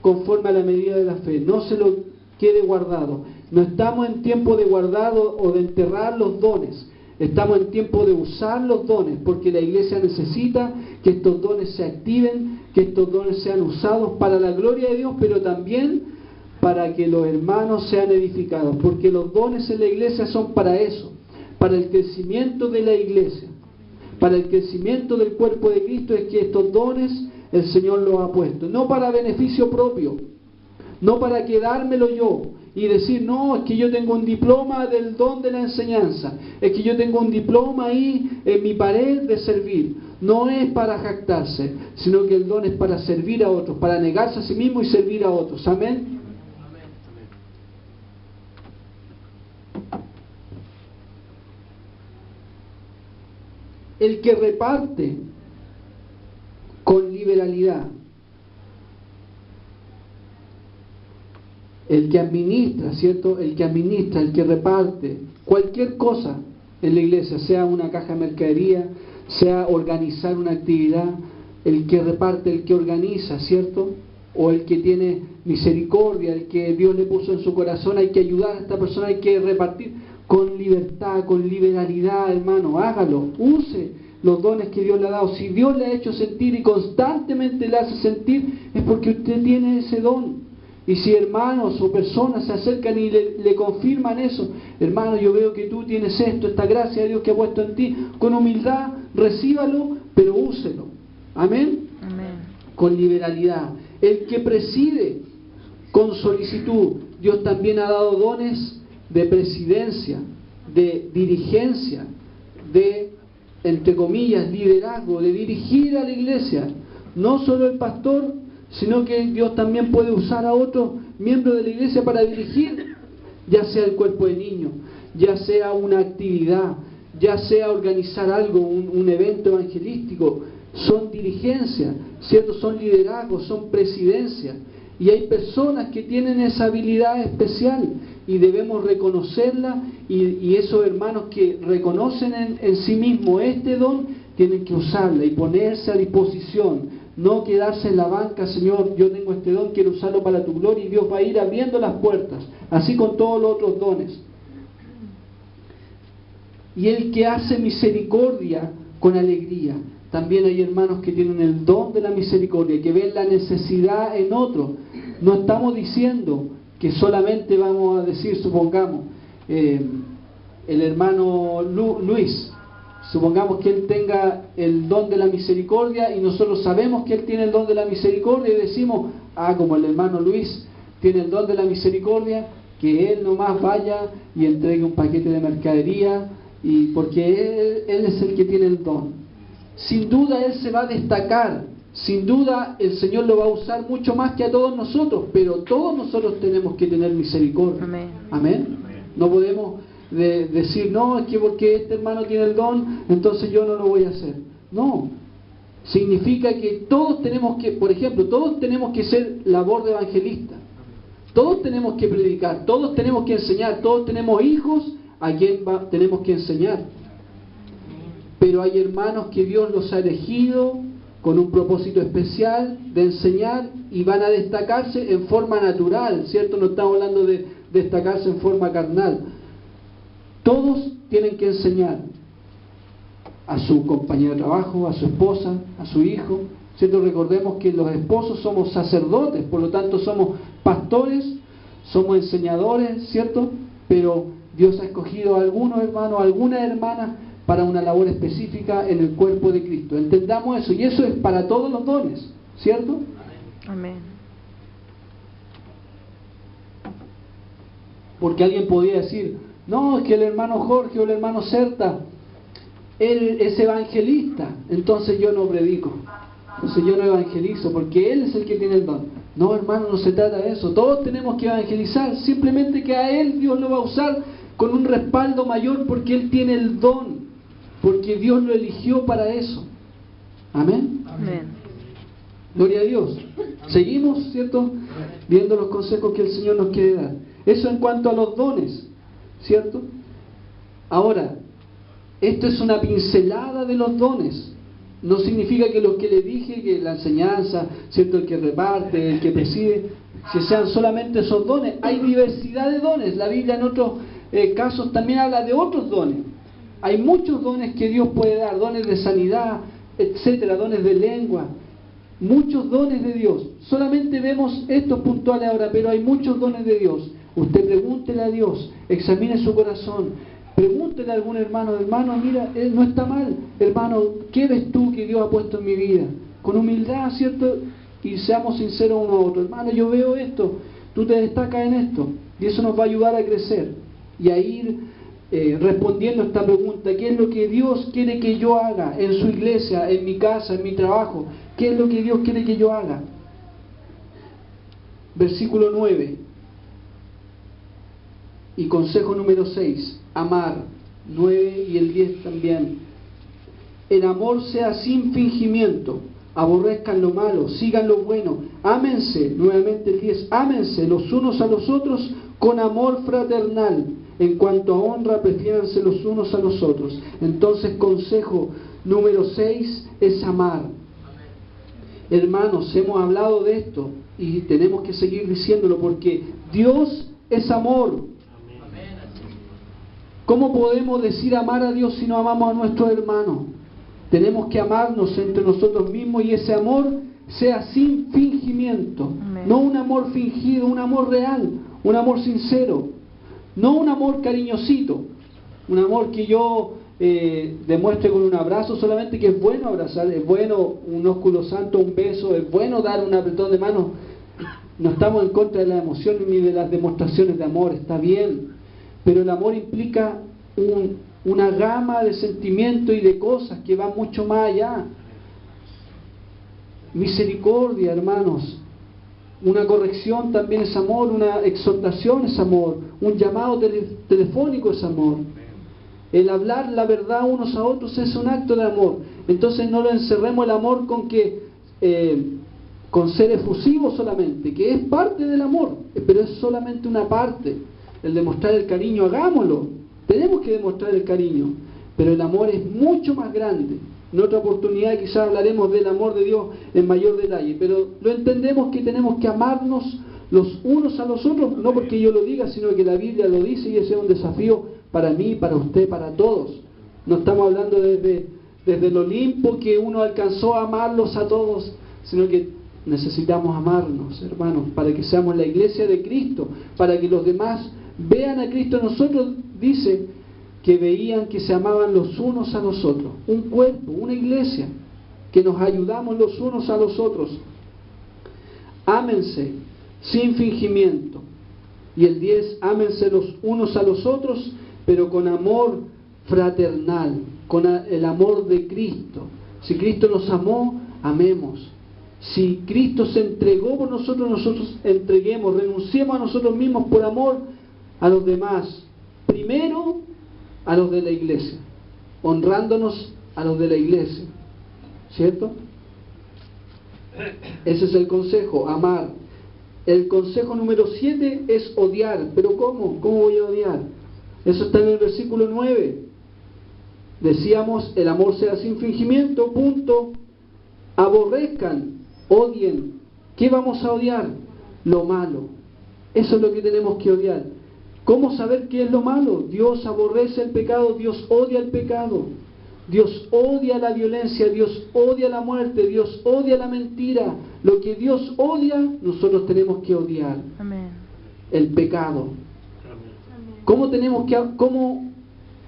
conforme a la medida de la fe, no se lo quede guardado. No estamos en tiempo de guardar o de enterrar los dones, estamos en tiempo de usar los dones, porque la iglesia necesita que estos dones se activen, que estos dones sean usados para la gloria de Dios, pero también para que los hermanos sean edificados, porque los dones en la iglesia son para eso, para el crecimiento de la iglesia, para el crecimiento del cuerpo de Cristo. Es que estos dones el Señor los ha puesto, no para beneficio propio, no para quedármelo yo y decir, no, es que yo tengo un diploma del don de la enseñanza, es que yo tengo un diploma ahí en mi pared de servir. No es para jactarse, sino que el don es para servir a otros, para negarse a sí mismo y servir a otros. Amén. El que reparte con liberalidad, el que administra, ¿cierto? El que administra, el que reparte cualquier cosa en la iglesia, sea una caja de mercadería, sea organizar una actividad, el que reparte, el que organiza, ¿cierto? O el que tiene misericordia, el que Dios le puso en su corazón, hay que ayudar a esta persona, hay que repartir con libertad, con liberalidad, hermano, hágalo, use los dones que Dios le ha dado. Si Dios le ha hecho sentir y constantemente le hace sentir, es porque usted tiene ese don. Y si hermanos o personas se acercan y le confirman eso, hermano, yo veo que tú tienes esto, esta gracia de Dios que ha puesto en ti, con humildad, recíbalo, pero úselo. Amén. Amén. Con liberalidad. El que preside con solicitud. Dios también ha dado dones de presidencia, de dirigencia, de, entre comillas, liderazgo, de dirigir a la iglesia. No solo el pastor, sino que Dios también puede usar a otros miembros de la iglesia para dirigir, ya sea el cuerpo de niños, ya sea una actividad, ya sea organizar algo, un evento evangelístico. Son dirigencias, ¿cierto? Son liderazgos, son presidencias. Y hay personas que tienen esa habilidad especial y debemos reconocerla, y esos hermanos que reconocen en sí mismos este don, tienen que usarla y ponerse a disposición. No quedarse en la banca, Señor, yo tengo este don, quiero usarlo para tu gloria, y Dios va a ir abriendo las puertas, así con todos los otros dones. Y el que hace misericordia con alegría. También hay hermanos que tienen el don de la misericordia, que ven la necesidad en otro. No estamos diciendo que solamente vamos a decir, supongamos, el hermano Luis, supongamos que él tenga el don de la misericordia y nosotros sabemos que él tiene el don de la misericordia y decimos, como el hermano Luis tiene el don de la misericordia, que él nomás vaya y entregue un paquete de mercadería, y porque él es el que tiene el don. Sin duda él se va a destacar, sin duda el Señor lo va a usar mucho más que a todos nosotros, pero todos nosotros tenemos que tener misericordia. Amén. Amén. No podemos decir, no, es que porque este hermano tiene el don, entonces yo no lo voy a hacer. No. Significa que todos tenemos que, por ejemplo, todos tenemos que ser labor de evangelista. Todos tenemos que predicar, todos tenemos que enseñar, todos tenemos hijos a quien tenemos que enseñar. Pero hay hermanos que Dios los ha elegido con un propósito especial de enseñar y van a destacarse en forma natural, ¿cierto? No estamos hablando de destacarse en forma carnal. Todos tienen que enseñar a su compañero de trabajo, a su esposa, a su hijo, ¿cierto? Recordemos que los esposos somos sacerdotes, por lo tanto somos pastores, somos enseñadores, ¿cierto? Pero Dios ha escogido a algunos hermanos, a algunas hermanas para una labor específica en el cuerpo de Cristo. Entendamos eso, y eso es para todos los dones, ¿cierto? Amén. Porque alguien podría decir, no, es que el hermano Jorge o el hermano Certa, él es evangelista, entonces yo no predico, entonces yo no evangelizo, porque él es el que tiene el don. No, hermano, no se trata de eso, todos tenemos que evangelizar, simplemente que a él Dios lo va a usar con un respaldo mayor porque él tiene el don, porque Dios lo eligió para eso. Amén. Amén. Gloria a Dios. Seguimos, ¿cierto? Viendo los consejos que el Señor nos quiere dar. Eso en cuanto a los dones, ¿cierto? Ahora, esto es una pincelada de los dones. No significa que los que les dije, que la enseñanza, ¿cierto? El que reparte, el que preside, que sean solamente esos dones. Hay diversidad de dones. La Biblia en otros casos también habla de otros dones. Hay muchos dones que Dios puede dar, dones de sanidad, etcétera, dones de lengua, muchos dones de Dios. Solamente vemos estos puntuales ahora, pero hay muchos dones de Dios. Usted pregúntele a Dios, examine su corazón, pregúntele a algún hermano, mira, no está mal, hermano, ¿qué ves tú que Dios ha puesto en mi vida? Con humildad, ¿cierto? Y seamos sinceros uno a otro, hermano, yo veo esto, tú te destacas en esto, Y eso nos va a ayudar a crecer y a ir respondiendo a esta pregunta: ¿qué es lo que Dios quiere que yo haga en su iglesia, en mi casa, en mi trabajo? ¿Qué es lo que Dios quiere que yo haga? Versículo 9 y consejo número 6, amar. 9 y el 10 también. El amor sea sin fingimiento, aborrezcan lo malo, sigan lo bueno, ámense, nuevamente el 10, ámense los unos a los otros con amor fraternal. En cuanto a honra, prefiéranse los unos a los otros. Entonces, consejo número 6 es amar. Hermanos, hemos hablado de esto y tenemos que seguir diciéndolo porque Dios es amor. ¿Cómo podemos decir amar a Dios si no amamos a nuestros hermanos? Tenemos que amarnos entre nosotros mismos y ese amor sea sin fingimiento. No un amor fingido, un amor real, un amor sincero. No un amor cariñosito, un amor que yo demuestre con un abrazo solamente, que es bueno abrazar, es bueno un ósculo santo, un beso, es bueno dar un apretón de mano. No estamos en contra de las emociones ni de las demostraciones de amor, está bien. Pero el amor implica una gama de sentimientos y de cosas que van mucho más allá. Misericordia, hermanos. Una corrección también es amor, una exhortación es amor, un llamado telefónico es amor. El hablar la verdad unos a otros es un acto de amor. Entonces no lo encerremos el amor con ser efusivo solamente, que es parte del amor, pero es solamente una parte. El demostrar el cariño, hagámoslo, tenemos que demostrar el cariño, pero el amor es mucho más grande. En otra oportunidad quizás hablaremos del amor de Dios en mayor detalle, pero lo entendemos que tenemos que amarnos los unos a los otros, no porque yo lo diga, sino que la Biblia lo dice, y ese es un desafío para mí, para usted, para todos. No estamos hablando desde el Olimpo que uno alcanzó a amarlos a todos, sino que necesitamos amarnos, hermanos, para que seamos la iglesia de Cristo, para que los demás vean a Cristo en nosotros. Dice que veían que se amaban los unos a los otros, un cuerpo, una iglesia, que nos ayudamos los unos a los otros. Ámense sin fingimiento. Y el 10, ámense los unos a los otros, pero con amor fraternal, con el amor de Cristo. Si Cristo nos amó, amemos. Si Cristo se entregó por nosotros, nosotros entreguemos, renunciemos a nosotros mismos por amor a los demás. Primero a los de la iglesia, honrándonos a los de la iglesia, ¿cierto? Ese es el consejo, amar. El consejo número 7 es odiar. ¿Pero cómo? ¿Cómo voy a odiar? Eso está en el versículo 9. Decíamos, el amor sea sin fingimiento, punto. Aborrezcan, odien. ¿Qué vamos a odiar? Lo malo. Eso es lo que tenemos que odiar. ¿Cómo saber qué es lo malo? Dios aborrece el pecado, Dios odia el pecado, Dios odia la violencia, Dios odia la muerte, Dios odia la mentira. Lo que Dios odia, nosotros tenemos que odiar. Amén. El pecado. ¿Cómo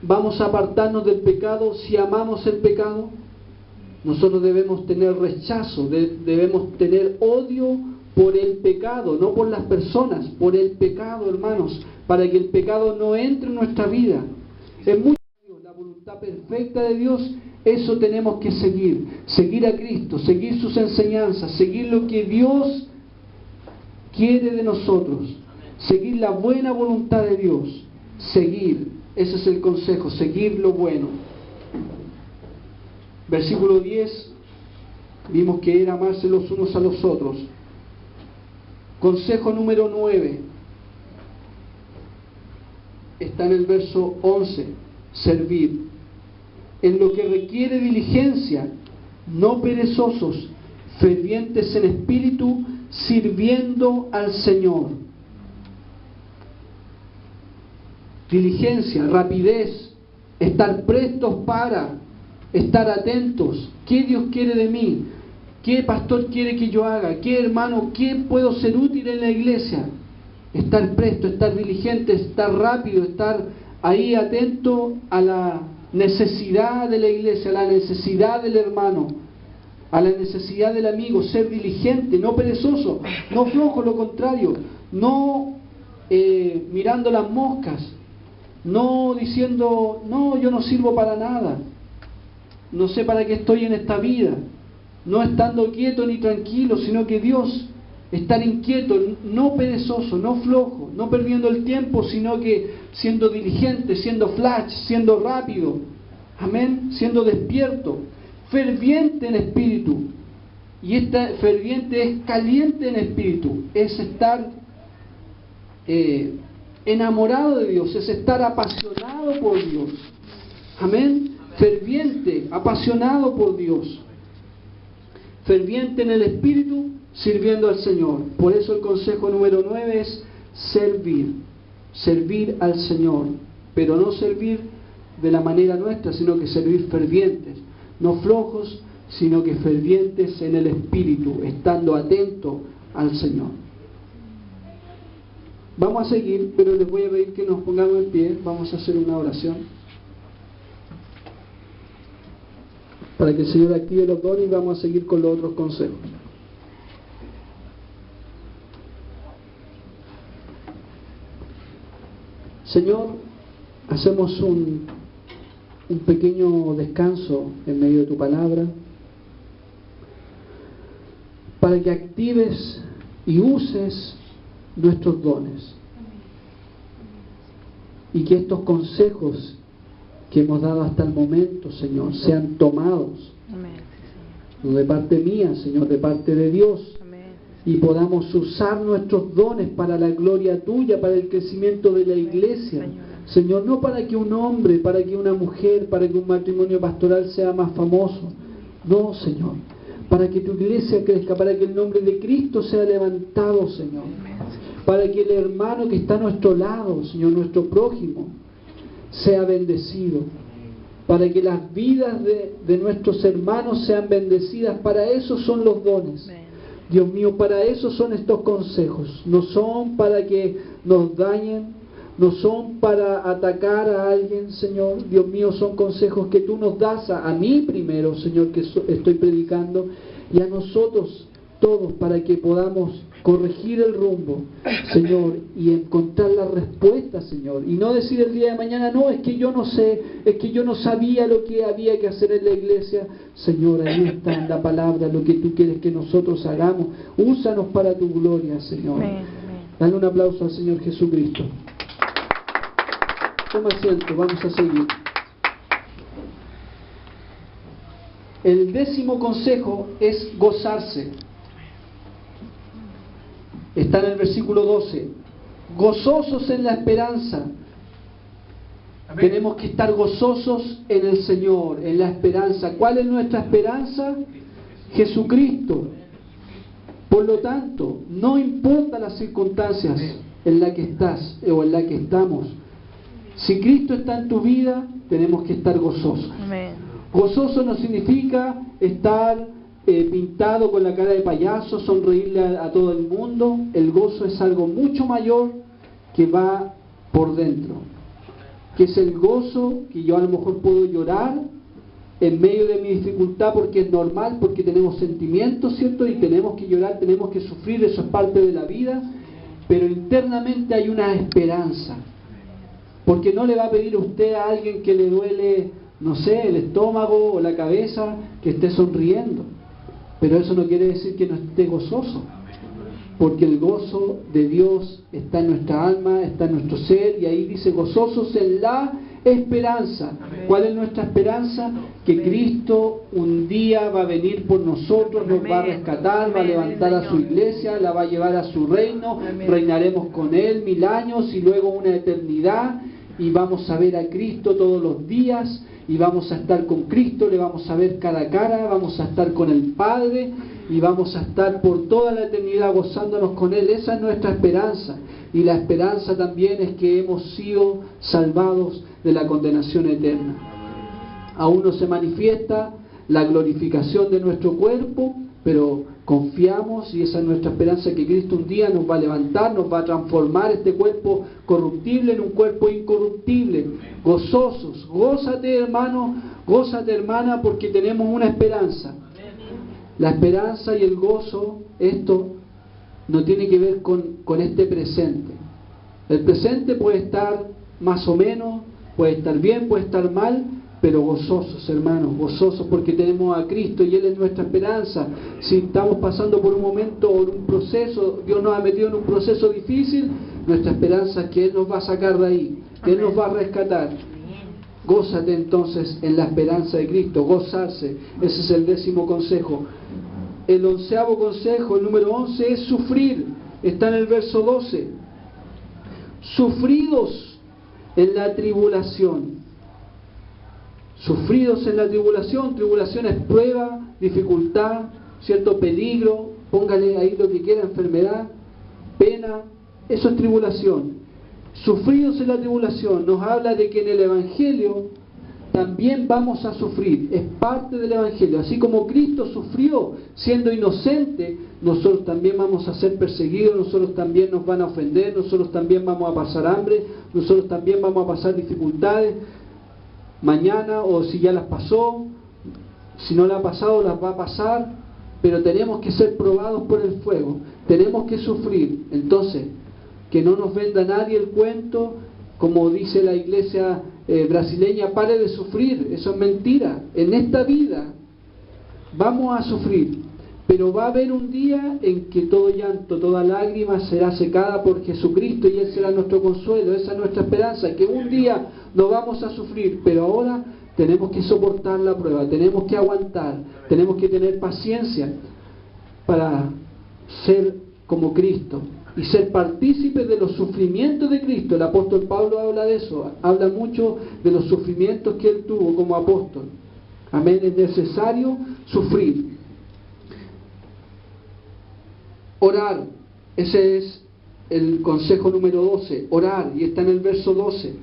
vamos a apartarnos del pecado si amamos el pecado? Nosotros debemos tener rechazo, debemos tener odio por el pecado, no por las personas, por el pecado, hermanos, para que el pecado no entre en nuestra vida. Es muy la voluntad perfecta de Dios, eso tenemos que seguir a Cristo, seguir sus enseñanzas, seguir lo que Dios quiere de nosotros, seguir la buena voluntad de Dios, ese es el consejo, seguir lo bueno. Versículo 10, vimos que era amarse los unos a los otros. Consejo número 9 está en el verso 11, servir. En lo que requiere diligencia, no perezosos, fervientes en espíritu, sirviendo al Señor. Diligencia, rapidez, estar prestos para, estar atentos. ¿Qué Dios quiere de mí? ¿Qué pastor quiere que yo haga? ¿Qué hermano? ¿Qué puedo ser útil en la iglesia? Estar presto, estar diligente, estar rápido, estar ahí atento a la necesidad de la iglesia, a la necesidad del hermano, a la necesidad del amigo. Ser diligente, no perezoso, no flojo, lo contrario. No mirando las moscas, no diciendo, no, yo no sirvo para nada, no sé para qué estoy en esta vida, no estando quieto ni tranquilo, sino que Dios, estar inquieto, no perezoso, no flojo, no perdiendo el tiempo, sino que siendo diligente, siendo flash, siendo rápido, amén, siendo despierto, ferviente en espíritu. Y esta ferviente es caliente en espíritu, es estar enamorado de Dios, es estar apasionado por Dios. Amén. Ferviente, apasionado por Dios. Ferviente en el espíritu, sirviendo al Señor. Por eso el consejo número 9 es servir. Servir al Señor. Pero no servir de la manera nuestra, sino que servir fervientes. No flojos, sino que fervientes en el espíritu, estando atentos al Señor. Vamos a seguir, pero les voy a pedir que nos pongamos en pie. Vamos a hacer una oración para que el Señor active los dones, y vamos a seguir con los otros consejos. Señor, hacemos un pequeño descanso en medio de tu palabra, para que actives y uses nuestros dones, y que estos consejos que hemos dado hasta el momento, Señor, sean tomados, no de parte mía, Señor, de parte de Dios, y podamos usar nuestros dones para la gloria tuya, para el crecimiento de la iglesia, Señor, no para que un hombre, para que una mujer, para que un matrimonio pastoral sea más famoso, no, Señor, para que tu iglesia crezca, para que el nombre de Cristo sea levantado, Señor, para que el hermano que está a nuestro lado, Señor, nuestro prójimo, sea bendecido, para que las vidas de nuestros hermanos sean bendecidas. Para eso son los dones, Dios mío, para eso son estos consejos. No son para que nos dañen, no son para atacar a alguien, Señor. Dios mío, son consejos que tú nos das a mí primero, Señor, que estoy predicando, y a nosotros todos, para que podamos corregir el rumbo, Señor, y encontrar la respuesta, Señor, y no decir el día de mañana, no, es que yo no sé, es que yo no sabía lo que había que hacer en la iglesia. Señor, ahí está en la palabra lo que tú quieres que nosotros hagamos. Úsanos para tu gloria, Señor. Dale un aplauso al Señor Jesucristo. Toma asiento, vamos a seguir. El 10º consejo es gozarse. Está en el versículo 12. Gozosos en la esperanza. Amén. Tenemos que estar gozosos en el Señor, en la esperanza. ¿Cuál es nuestra esperanza? Jesucristo. Por lo tanto, no importa las circunstancias en las que estás o en las que estamos, si Cristo está en tu vida, tenemos que estar gozosos. Amén. Gozoso no significa estar pintado con la cara de payaso, sonreírle a todo el mundo. El gozo es algo mucho mayor que va por dentro, que es el gozo que yo a lo mejor puedo llorar en medio de mi dificultad, porque es normal, porque tenemos sentimientos, ¿cierto? Y tenemos que llorar, tenemos que sufrir, eso es parte de la vida, pero internamente hay una esperanza, porque no le va a pedir a usted a alguien que le duele, no sé, el estómago o la cabeza, que esté sonriendo. Pero eso no quiere decir que no esté gozoso, porque el gozo de Dios está en nuestra alma, está en nuestro ser, y ahí dice gozosos en la esperanza. ¿Cuál es nuestra esperanza? Que Cristo un día va a venir por nosotros, nos va a rescatar, va a levantar a su iglesia, la va a llevar a su reino, reinaremos con Él 1000 años y luego una eternidad, y vamos a ver a Cristo todos los días, y vamos a estar con Cristo, le vamos a ver cara a cara, vamos a estar con el Padre, y vamos a estar por toda la eternidad gozándonos con Él. Esa es nuestra esperanza. Y la esperanza también es que hemos sido salvados de la condenación eterna. Aún no se manifiesta la glorificación de nuestro cuerpo, pero confiamos, y esa es nuestra esperanza, que Cristo un día nos va a levantar, nos va a transformar este cuerpo corruptible en un cuerpo incorruptible. Gozosos, gózate hermano, gózate hermana, porque tenemos una esperanza. La esperanza y el gozo, esto no tiene que ver con este presente. El presente puede estar más o menos, puede estar bien, puede estar mal, pero gozosos, hermanos, gozosos porque tenemos a Cristo y Él es nuestra esperanza. Si estamos pasando por un momento o un proceso, Dios nos ha metido en un proceso difícil, nuestra esperanza es que Él nos va a sacar de ahí, que Él nos va a rescatar. Gózate entonces en la esperanza de Cristo, gozarse. Ese es el 10º consejo. El 11º consejo, el número 11, es sufrir. Está en el verso 12. Sufridos en la tribulación. Sufridos en la tribulación. Tribulación es prueba, dificultad, cierto peligro. Póngale ahí lo que quiera, enfermedad, pena. Eso es tribulación. Sufridos en la tribulación nos habla de que en el Evangelio también vamos a sufrir, es parte del Evangelio. Así como Cristo sufrió siendo inocente, nosotros también vamos a ser perseguidos, nosotros también nos van a ofender, nosotros también vamos a pasar hambre, nosotros también vamos a pasar dificultades mañana, o si ya las pasó, si no las ha pasado, las va a pasar, pero tenemos que ser probados por el fuego, tenemos que sufrir. Entonces, que no nos venda nadie el cuento, como dice la iglesia brasileña, pare de sufrir, eso es mentira. En esta vida vamos a sufrir, pero va a haber un día en que todo llanto, toda lágrima será secada por Jesucristo y Él será nuestro consuelo. Esa es nuestra esperanza, que un día no vamos a sufrir, pero ahora tenemos que soportar la prueba, tenemos que aguantar, tenemos que tener paciencia para ser como Cristo y ser partícipes de los sufrimientos de Cristo. El apóstol Pablo habla de eso, habla mucho de los sufrimientos que él tuvo como apóstol. Amén, es necesario sufrir. Orar, ese es el consejo número 12, orar, y está en el verso 12.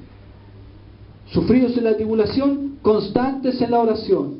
Sufridos en la tribulación, constantes en la oración.